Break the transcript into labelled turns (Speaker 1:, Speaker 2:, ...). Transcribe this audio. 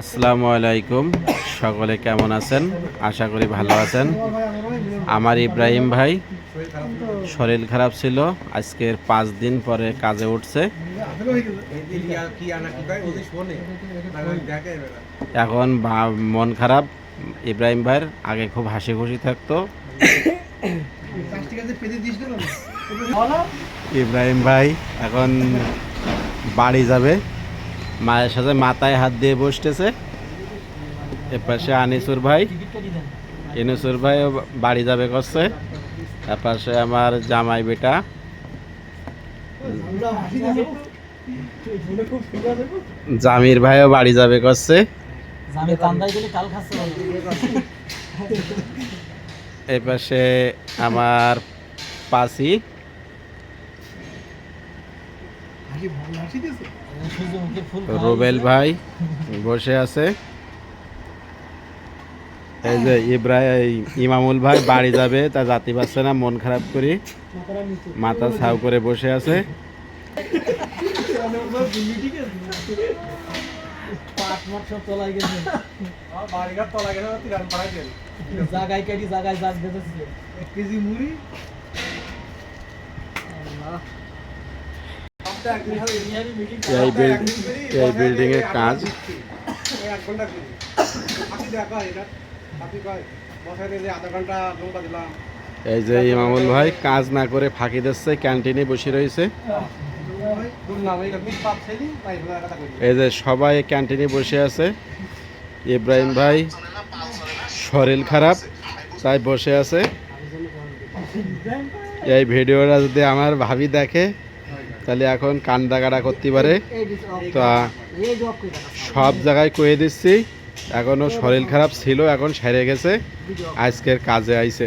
Speaker 1: আসসালামু আলাইকুম, সকলে কেমন আছেন? আশা করি ভালো আছেন। আমার ইব্রাহিম ভাই শরীর খারাপ ছিল, আজকের 5 দিন পরে কাজে উঠছে। এখন মন খারাপ। ইব্রাহিম ভাইয়ের আগে খুব হাসি খুশি থাকতো। ইব্রাহিম ভাই এখন বাড়ি যাবে, মায়ের সাথে মাথায় হাত দিয়ে বসতেছে। এপাশে আনিসুর ভাই, ইনুসুর ভাই বাড়ি যাবে করছে। এপাশে আমার জামাই বেটা জামির ভাইও বাড়ি যাবে করছে। এপাশে আমার পাশি রুবেল ভাই বসে আছে। এই যে ইমামুল ভাই বাড়ি যাবে, তা যাতে পারছে না, মন খারাপ করে মাথা ছাউ করে বসে আছে। এই বিল্ডিং এর কাজ। এই যে ইমামুল ভাই কাজ না করে ফাঁকি দিচ্ছে, ক্যান্টিনে বসে রয়েছে। এই যে সবাই ক্যান্টিনে বসে আছে। ইব্রাহিম ভাই শরীর খারাপ, তাই বসে আছে। এই ভিডিওটা যদি আমার ভাবি দেখে তাহলে এখন কান্দাকাটা করতে পারে। তো সব জায়গায় কয়ে দিচ্ছি, এখনও শরীর খারাপ ছিল, এখন সেরে গেছে, আজকের কাজে আইছে।